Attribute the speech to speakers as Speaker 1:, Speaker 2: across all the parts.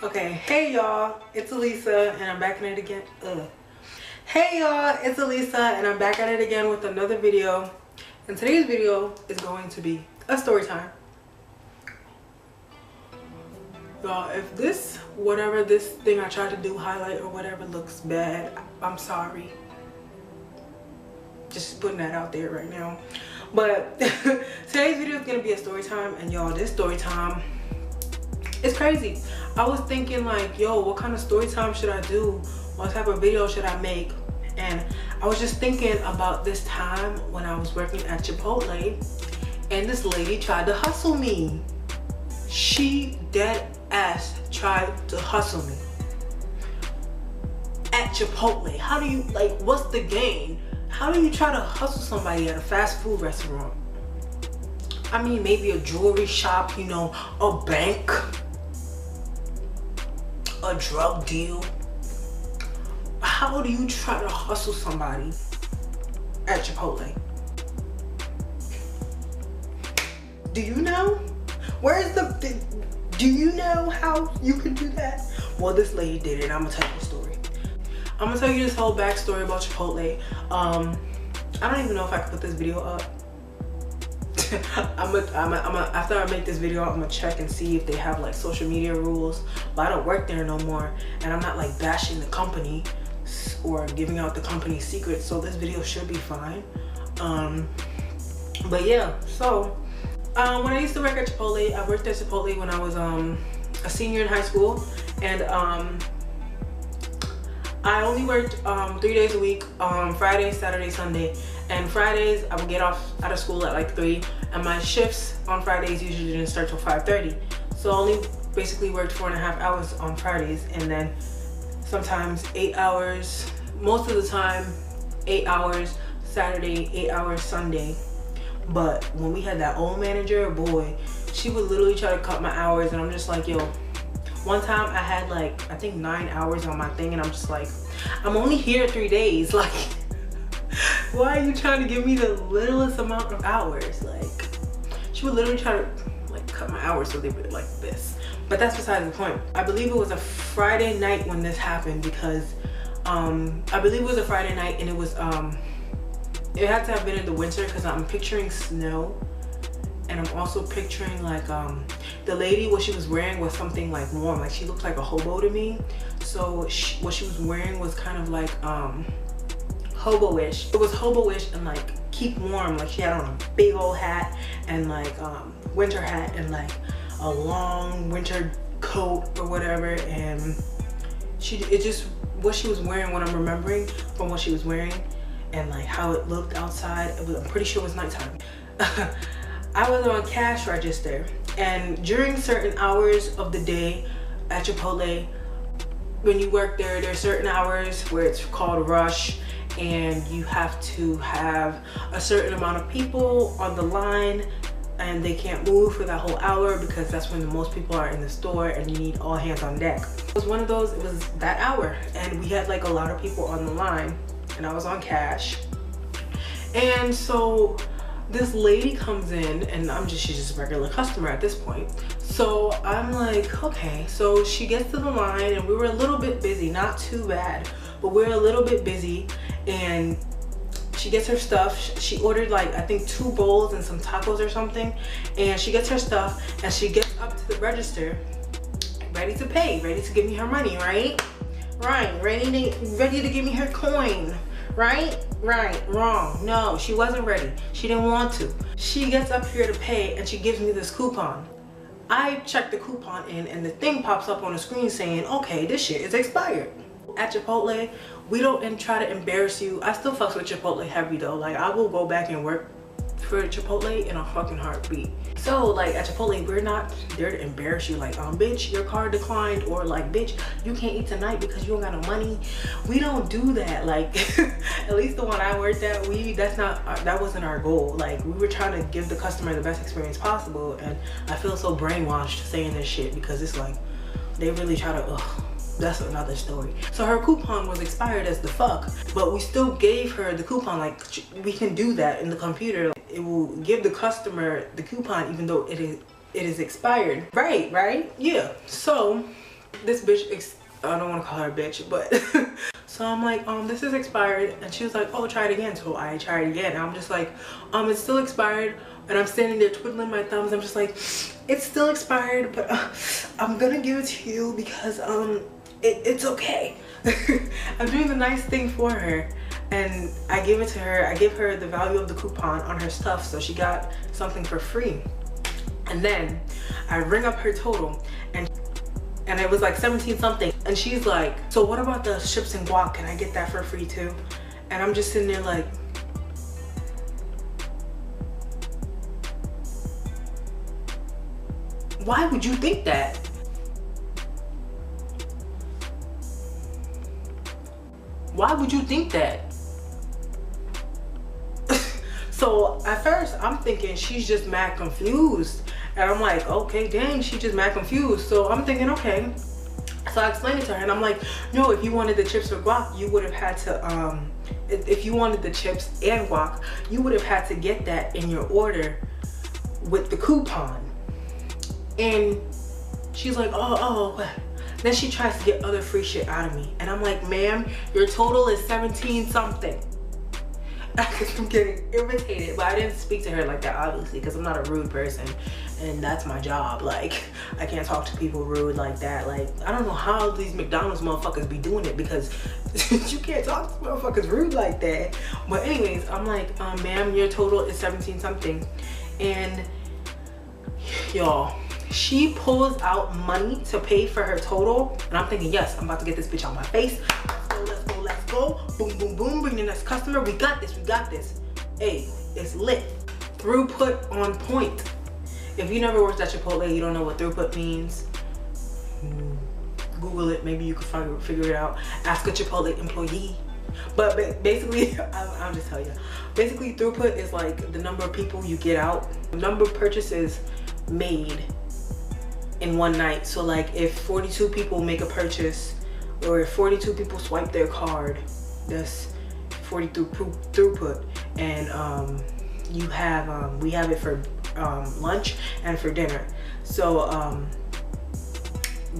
Speaker 1: Okay, hey y'all, it's Alisa and I'm back at it again. Hey y'all, it's Alisa and I'm back at it again with another video. And today's video is going to be a story time. Y'all, if this, whatever this thing I tried to do, highlight or whatever, looks bad, I'm sorry. Just putting that out there right now. But today's video is going to be a story time, and y'all, this story time, it's crazy. I was thinking like, yo, what kind of story time should I do? What type of video should I make? And I was just thinking about this time when I was working at Chipotle and this lady tried to hustle me. She dead ass tried to hustle me at Chipotle. How do you, like, what's the game? How do you try to hustle somebody at a fast food restaurant? I mean, maybe a jewelry shop, you know, a bank, a drug deal. How do you try to hustle somebody at Chipotle? Do you know? Do you know how you can do that? Well, this lady did it, and I'm gonna tell you the story. I'm gonna tell you this whole backstory about Chipotle. I don't even know if I can put this video up. After I make this video, I'm gonna check and see if they have like social media rules. But I don't work there no more, and I'm not like bashing the company or giving out the company's secrets, so this video should be fine. But yeah, so when I used to work at Chipotle, I worked at Chipotle when I was a senior in high school, and I only worked 3 days a week, Friday, Saturday, Sunday. And Fridays I would get off out of school at like 3, and my shifts on Fridays usually didn't start till 5:30. So I only basically worked 4.5 hours on Fridays, and then sometimes 8 hours, most of the time 8 hours Saturday, 8 hours Sunday. But when we had that old manager, boy, she would literally try to cut my hours, and I'm just like, yo. One time I had like, I think 9 hours on my thing, and I'm just like, I'm only here 3 days, like, why are you trying to give me the littlest amount of hours? Like, she would literally try to like cut my hours so they were like this. But that's besides the point. I believe it was a Friday night when this happened, because I believe it was a Friday night, and it was it had to have been in the winter, because I'm picturing snow, and I'm also picturing like the lady, what she was wearing was something like warm, like she looked like a hobo to me. So what she was wearing was kind of like hobo-ish. It was hobo-ish and like keep warm, like she had on a big old hat and like winter hat and like a long winter coat or whatever. And what she was wearing, what I'm remembering from what she was wearing and like how it looked outside, I'm pretty sure it was nighttime. I was on cash register, and during certain hours of the day at Chipotle, when you work there, there's certain hours where it's called rush, and you have to have a certain amount of people on the line, and they can't move for that whole hour, because that's when the most people are in the store and you need all hands on deck. It was one of those, it was that hour, and we had like a lot of people on the line, and I was on cash. And so this lady comes in, and she's just a regular customer at this point. So I'm like, okay. So she gets to the line, and we were a little bit busy, not too bad, but we're a little bit busy. And she gets her stuff. She ordered like, I think 2 bowls and some tacos or something. And she gets her stuff, and she gets up to the register, ready to pay, ready to give me her money, right? Right, ready to give me her coin. Right, wrong. No, she wasn't ready. She didn't want to. She gets up here to pay, and she gives me this coupon. I check the coupon in, and the thing pops up on the screen saying, okay, this shit is expired. At Chipotle, we don't try to embarrass you. I still fucks with Chipotle heavy though. Like, I will go back and work for Chipotle in a fucking heartbeat. So like at Chipotle, we're not there to embarrass you, like, bitch, your card declined, or like, bitch, you can't eat tonight because you don't got no money. We don't do that. Like, at least the one I worked at, that wasn't our goal. Like, we were trying to give the customer the best experience possible, and I feel so brainwashed saying this shit, because it's like they really try to that's another story. So her coupon was expired as the fuck, but we still gave her the coupon. Like, we can do that in the computer. It will give the customer the coupon even though it is expired. Right? Yeah. So this bitch, I don't want to call her a bitch, but so I'm like, this is expired, and she was like, oh, try it again. So I tried again, and I'm just like, it's still expired, and I'm standing there twiddling my thumbs. I'm just like, it's still expired, but I'm gonna give it to you because it's okay. I'm doing the nice thing for her, and I give it to her. I give her the value of the coupon on her stuff, so she got something for free. And then I ring up her total, and it was like 17 something, and she's like, so what about the chips and guac? Can I get that for free too? And I'm just sitting there like, why would you think that? Why would you think that? So at first I'm thinking she's just mad confused, and I'm like, okay, dang, she just mad confused. So I'm thinking, okay. So I explained it to her, and I'm like, no, if you wanted the chips or guac, you would have had to if you wanted the chips and guac, you would have had to get that in your order with the coupon. And she's like, oh. Then she tries to get other free shit out of me, and I'm like, ma'am, your total is 17 something. I'm getting irritated, but I didn't speak to her like that, obviously, because I'm not a rude person, and that's my job. Like, I can't talk to people rude like that. Like, I don't know how these McDonald's motherfuckers be doing it, because you can't talk to motherfuckers rude like that. But anyways, I'm like, ma'am, your total is 17 something, and y'all, she pulls out money to pay for her total, and I'm thinking, yes, I'm about to get this bitch on my face. Let's go. Boom, boom, boom. Bring the next customer. We got this. Hey, it's lit. Throughput on point. If you never worked at Chipotle, you don't know what throughput means. Google it. Maybe you can figure it out. Ask a Chipotle employee. But basically, I'll just tell you. Basically, throughput is like the number of people you get out, the number of purchases made in one night. So like if 42 people make a purchase, or if 42 people swipe their card, that's 42 throughput. And you have we have it for lunch and for dinner. So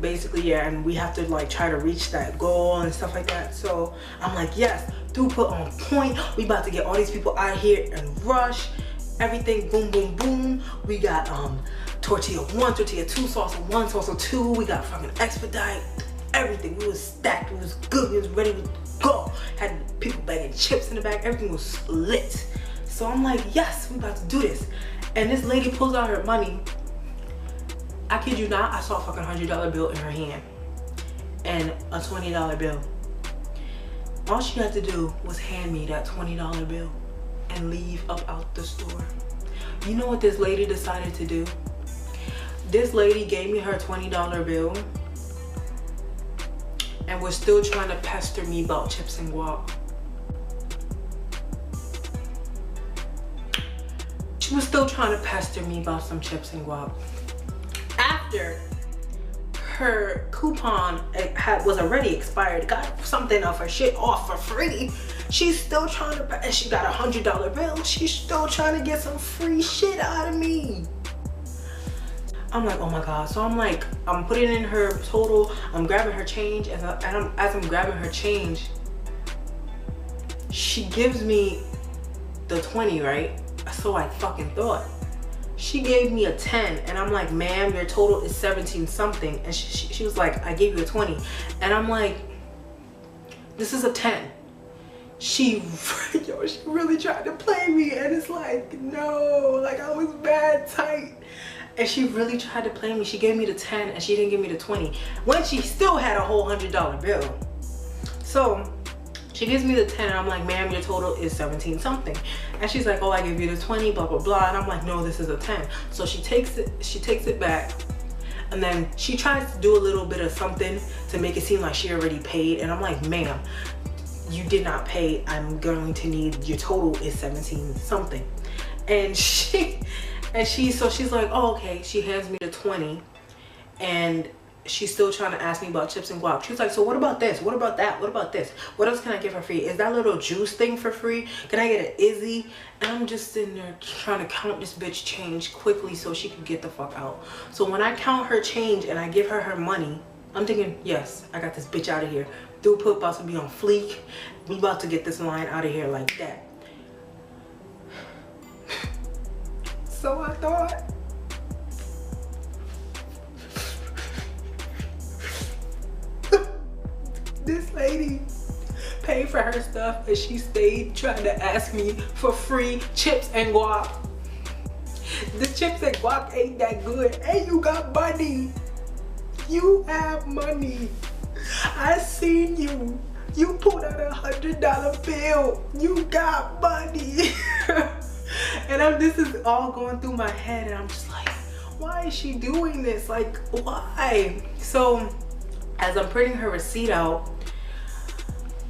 Speaker 1: basically, yeah, and we have to like try to reach that goal and stuff like that. So I'm like, yes, throughput on point. We about to get all these people out of here and rush everything. Boom, boom, boom. We got tortilla 1, tortilla 2, salsa 1, salsa 2. We got fucking expedite. Everything. We was stacked. We was good. We was ready to go. Had people bagging chips in the back. Everything was lit. So I'm like, yes, we about to do this. And this lady pulls out her money. I kid you not, I saw a fucking $100 bill in her hand and a $20 bill. All she had to do was hand me that $20 bill and leave up out the store. You know what this lady decided to do? This lady gave me her $20 bill and was still trying to pester me about chips and guac. She was still trying to pester me about some chips and guac. After her coupon was already expired, got something of her shit off for free, she's still trying to, and she got a $100 bill, she's still trying to get some free shit out of me. I'm like, oh my god. So I'm like, I'm putting in her total, I'm grabbing her change, as I'm grabbing her change, she gives me the 20, right? So I fucking thought. She gave me a 10, and I'm like, ma'am, your total is 17 something. And she was like, I gave you a 20. And I'm like, this is a 10. She really tried to play me, and it's like, no, like I was bad tight. And she really tried to play me. She gave me the 10 and she didn't give me the 20 when she still had a whole $100 bill. So she gives me the 10 and I'm like, ma'am, your total is 17 something. And she's like, oh, I gave you the 20, blah, blah, blah. And I'm like, no, this is a 10. So she takes it back. And then she tries to do a little bit of something to make it seem like she already paid. And I'm like, ma'am, you did not pay. I'm going to need, your total is 17 something. And so she's like, oh, okay. She hands me the 20 and she's still trying to ask me about chips and guac. She was like, so what about this? What about that? What about this? What else can I get for free? Is that little juice thing for free? Can I get an Izzy? And I'm just sitting there trying to count this bitch change quickly so she can get the fuck out. So when I count her change and I give her her money, I'm thinking, yes, I got this bitch out of here. Throughput about to be on fleek. We about to get this line out of here like that. So I thought, this lady paid for her stuff and she stayed trying to ask me for free chips and guac. The chips and guac ain't that good, and you got money. You have money. I seen you. You pulled out a $100 bill. You got money. And this is all going through my head, and I'm just like, why is she doing this? Like, why? So as I'm printing her receipt out,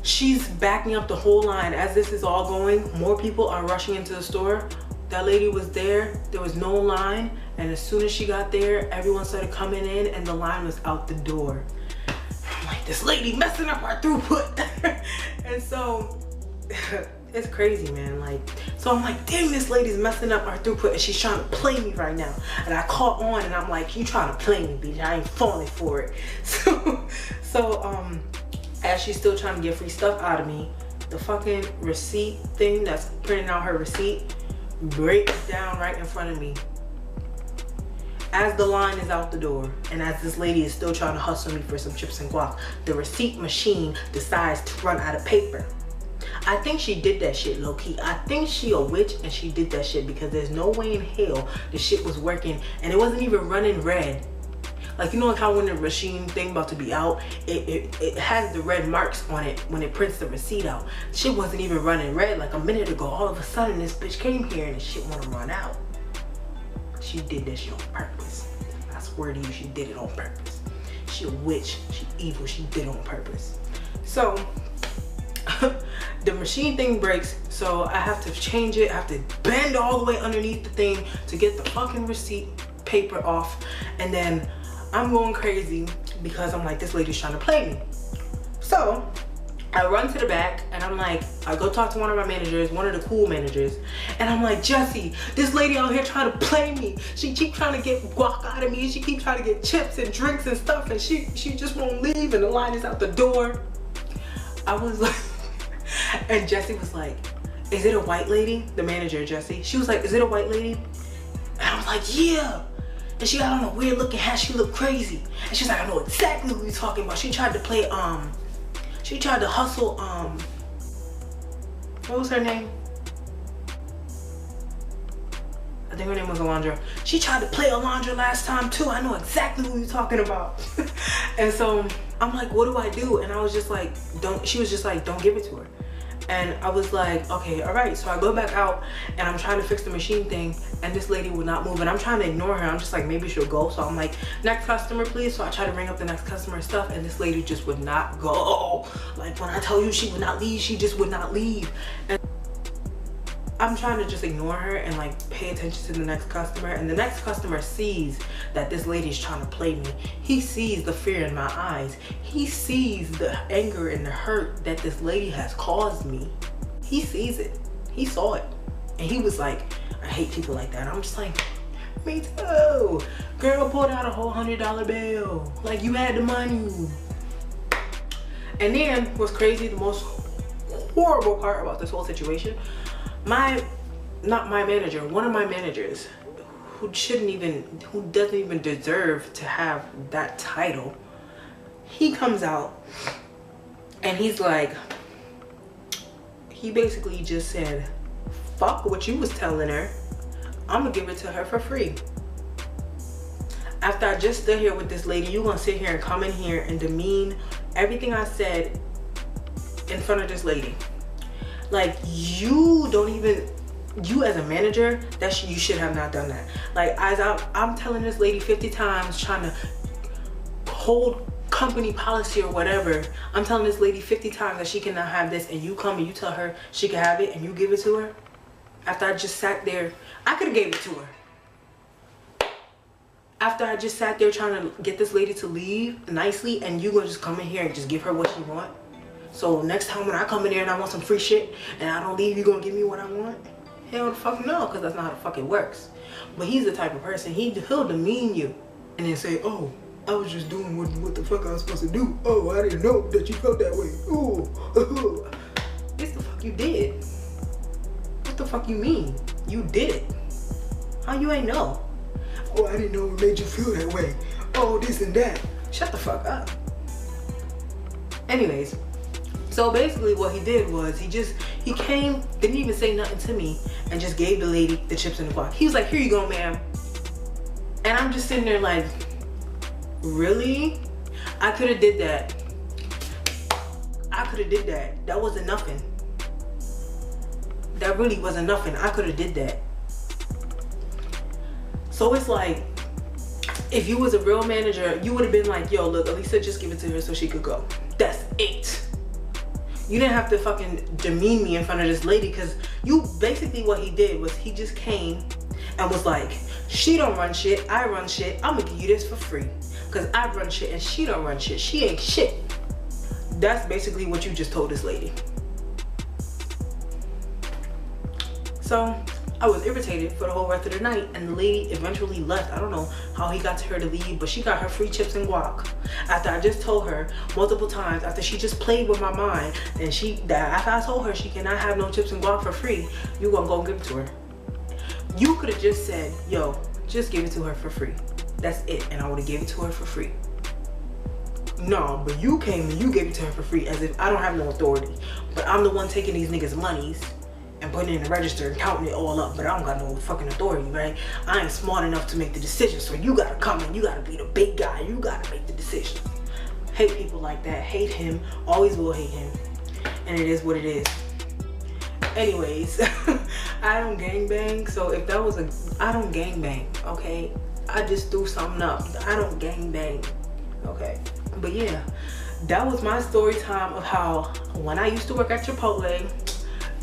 Speaker 1: she's backing up the whole line. As this is all going, more people are rushing into the store. That lady was there was no line, and as soon as she got there, everyone started coming in and the line was out the door. I'm like, this lady messing up our throughput. And so it's crazy, man. Like, so I'm like, dang, this lady's messing up our throughput and she's trying to play me right now. And I caught on and I'm like, you trying to play me, bitch, I ain't falling for it. So as she's still trying to get free stuff out of me, the fucking receipt thing that's printing out her receipt breaks down right in front of me as the line is out the door, and as this lady is still trying to hustle me for some chips and guac, the receipt machine decides to run out of paper. I think she did that shit low-key. I think she a witch and she did that shit, because there's no way in hell the shit was working and it wasn't even running red. Like, you know, like how when the machine thing about to be out, it has the red marks on it when it prints the receipt out. Shit wasn't even running red like a minute ago. All of a sudden this bitch came here and the shit wanna run out. She did that shit on purpose. I swear to you, she did it on purpose. She a witch, she evil, she did it on purpose. So the machine thing breaks, so I have to change it. I have to bend all the way underneath the thing to get the fucking receipt paper off, and then I'm going crazy because I'm like, this lady's trying to play me. So I run to the back and I'm like, I go talk to one of my managers, one of the cool managers, and I'm like, Jesse, this lady out here trying to play me. She keeps trying to get guac out of me, she keeps trying to get chips and drinks and stuff, and she just won't leave, and the line is out the door. I was like, and Jesse was like, is it a white lady? The manager, Jesse, she was like, is it a white lady? And I was like, yeah. And she got on a weird looking hat, she looked crazy. And she's like, I know exactly who you're talking about. She tried to play, she tried to hustle, what was her name? I think her name was Alondra. She tried to play Alondra last time too. I know exactly who you're talking about. And so I'm like, what do I do? And I was just like, she was just like, don't give it to her. And I was like, okay, all right. So I go back out and I'm trying to fix the machine thing, and this lady would not move, and I'm trying to ignore her. I'm just like, maybe she'll go. So I'm like, next customer, please. So I try to ring up the next customer and stuff, and this lady just would not go. Like, when I tell you she would not leave, she just would not leave. And I'm trying to just ignore her and like pay attention to the next customer, and the next customer sees that this lady's trying to play me. He sees the fear in my eyes. He sees the anger and the hurt that this lady has caused me. He sees it. He saw it. And he was like, I hate people like that. And I'm just like, me too. Girl pulled out a whole $100 bill. Like, you had the money. And then what's crazy, the most horrible part about this whole situation, not my manager, one of my managers who doesn't even deserve to have that title, he comes out and he's like, he basically just said, fuck what you was telling her, I'm gonna give it to her for free. After I just stood here with this lady, you gonna sit here and come in here and demean everything I said in front of this lady. Like, you as a manager, you should have not done that. Like, as I'm telling this lady 50 times, trying to hold company policy or whatever, I'm telling this lady 50 times that she cannot have this, and you come and you tell her she can have it and you give it to her. After I just sat there, I could have gave it to her. After I just sat there trying to get this lady to leave nicely, and you gonna just come in here and just give her what she want. So next time when I come in there and I want some free shit and I don't leave, you gonna give me what I want? Hell the fuck no, because that's not how the fuck it works. But he's the type of person, he'll demean you and then say, oh, I was just doing what the fuck I was supposed to do. Oh, I didn't know that you felt that way. Ooh. Yes, the fuck you did. What the fuck you mean? You did it. How you ain't know? Oh, I didn't know it made you feel that way. Oh, this and that. Shut the fuck up. Anyways, so basically what he did was he came, didn't even say nothing to me, and just gave the lady the chips and the guac. He was like, here you go, ma'am. And I'm just sitting there like, really? I could have did that. I could have did that. That wasn't nothing. That really wasn't nothing. I could have did that. So it's like, if you was a real manager, you would have been like, yo, look, Alisa, just give it to her so she could go. That's it. You didn't have to fucking demean me in front of this lady, because you basically what he did was he just came and was like, she don't run shit, I run shit, I'm gonna give you this for free. Because I run shit and she don't run shit. She ain't shit. That's basically what you just told this lady. So I was irritated for the whole rest of the night, and the lady eventually left. I don't know how he got to her to leave, but she got her free chips and guac. After I just told her multiple times, after she just played with my mind, and after I told her she cannot have no chips and guac for free, you gonna go give it to her. You could have just said, yo, just give it to her for free. That's it, and I would have gave it to her for free. No, but you came and you gave it to her for free as if I don't have no authority. But I'm the one taking these niggas' monies and putting it in the register and counting it all up, but I don't got no fucking authority, right? I ain't smart enough to make the decision, so you gotta come and you gotta be the big guy. You gotta make the decision. Hate people like that. Hate him. Always will hate him. And it is what it is. Anyways, I don't gangbang, so if that was I don't gangbang, okay? I just threw something up. I don't gangbang, okay? But yeah, that was my story time of how when I used to work at Chipotle,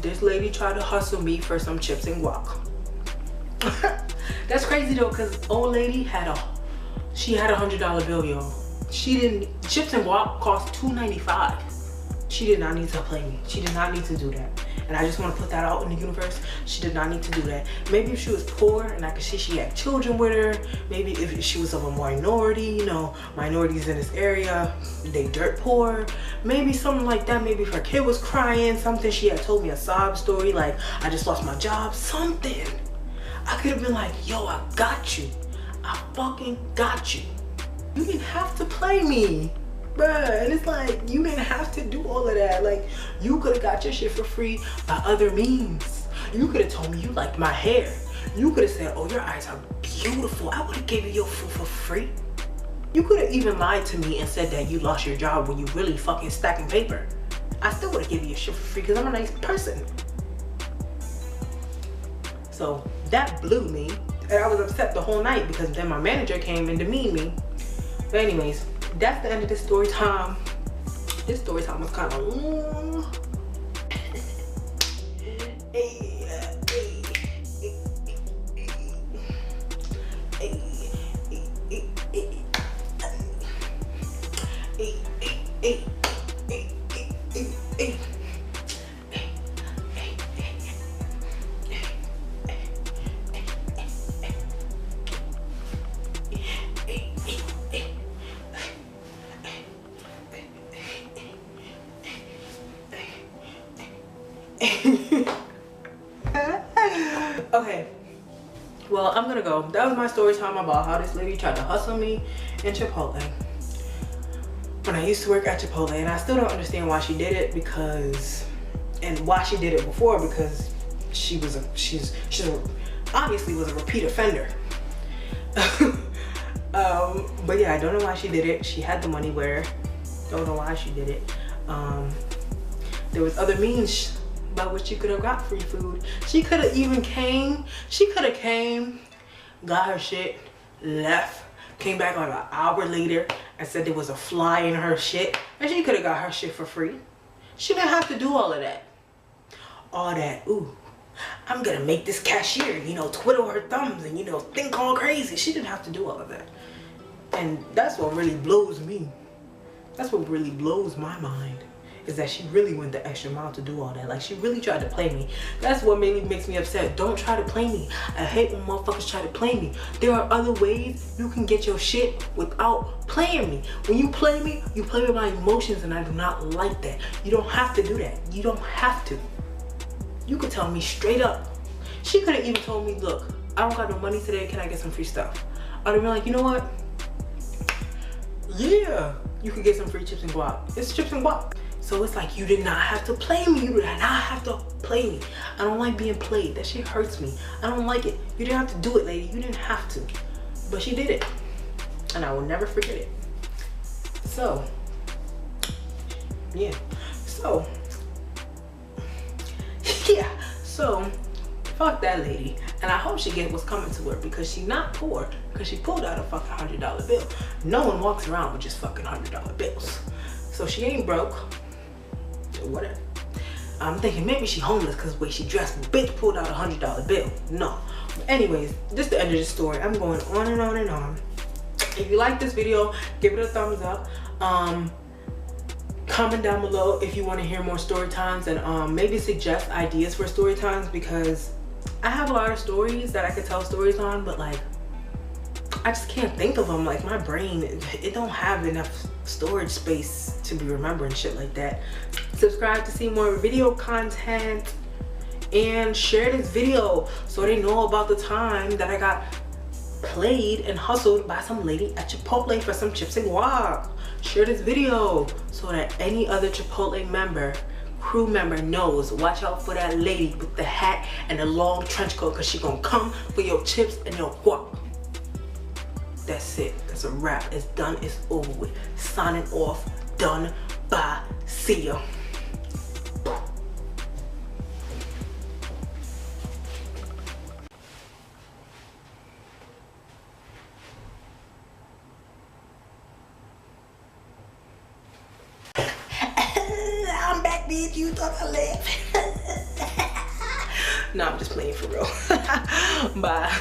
Speaker 1: this lady tried to hustle me for some chips and guac. That's crazy though, because old lady had a $100 bill, y'all. Chips and guac cost $2.95. She did not need to play me. She did not need to do that. And I just want to put that out in the universe. She did not need to do that. Maybe if she was poor and I could see she had children with her, maybe if she was of a minority, you know, minorities in this area, they dirt poor, maybe something like that. Maybe if her kid was crying, something, she had told me a sob story, like I just lost my job, something. I could have been like, yo, I got you. I fucking got you. You didn't have to play me. Bruh, and it's like, you didn't have to do all of that. Like, you could have got your shit for free by other means. You could have told me you liked my hair. You could have said, oh, your eyes are beautiful. I would have given you your food for free. You could have even lied to me and said that you lost your job when you really fucking stacking paper. I still would have given you your shit for free because I'm a nice person. So that blew me. And I was upset the whole night because then my manager came and demeaned me. But anyways, that's the end of this story time. This story time was kind of long. Okay, well, I'm gonna go. That was my story time about how this lady tried to hustle me in Chipotle when I used to work at Chipotle, and I still don't understand why she did it, and why she did it before, because she obviously was a repeat offender. But yeah, I don't know why she did it. She had the money with her. Don't know why she did it. There was other means by which she could have got free food. She could have even came, got her shit, left, came back like an hour later and said there was a fly in her shit, and she could have got her shit for free. She didn't have to do all of that. All that, ooh, I'm gonna make this cashier, you know, twiddle her thumbs and, you know, think all crazy. She didn't have to do all of that. And that's what really blows me. That's what really blows my mind. is that she really went the extra mile to do all that. Like, she really tried to play me. That's what mainly makes me upset. Don't try to play me. I hate when motherfuckers try to play me. There are other ways you can get your shit without playing me. When you play me, you play with my emotions, and I do not like that. You don't have to do that. You don't have to. You could tell me straight up. She could have even told me, look, I don't got no money today, can I get some free stuff? I'd have been like, you know what? Yeah, you could get some free chips and guap. It's chips and guap. So it's like, you did not have to play me. You did not have to play me. I don't like being played. That shit hurts me. I don't like it. You didn't have to do it, lady. You didn't have to. But she did it. And I will never forget it. So, yeah. So, yeah. So, fuck that lady. And I hope she get what's coming to her, because she not poor, because she pulled out a fucking $100 bill. No one walks around with just fucking $100 bills. So she ain't broke. Whatever. I'm thinking maybe she homeless because the way she dressed. Bitch pulled out a $100 bill. No. But anyways, this is the end of the story. I'm going on and on and on. If you like this video, give it a thumbs up. Comment down below if you want to hear more story times, and maybe suggest ideas for story times, because I have a lot of stories that I could tell stories on, but like, I just can't think of them. Like, my brain, it don't have enough storage space to be remembering shit like that. Subscribe to see more video content, and share this video so they know about the time that I got played and hustled by some lady at Chipotle for some chips and guac. Share this video so that any other Chipotle member, crew member knows. Watch out for that lady with the hat and the long trench coat, because she gonna come for your chips and your guac. That's it. That's a wrap. It's done. It's over with. Signing off. Done. Bye. See ya. I'm back, bitch. You thought I left. No, I'm just playing for real. Bye.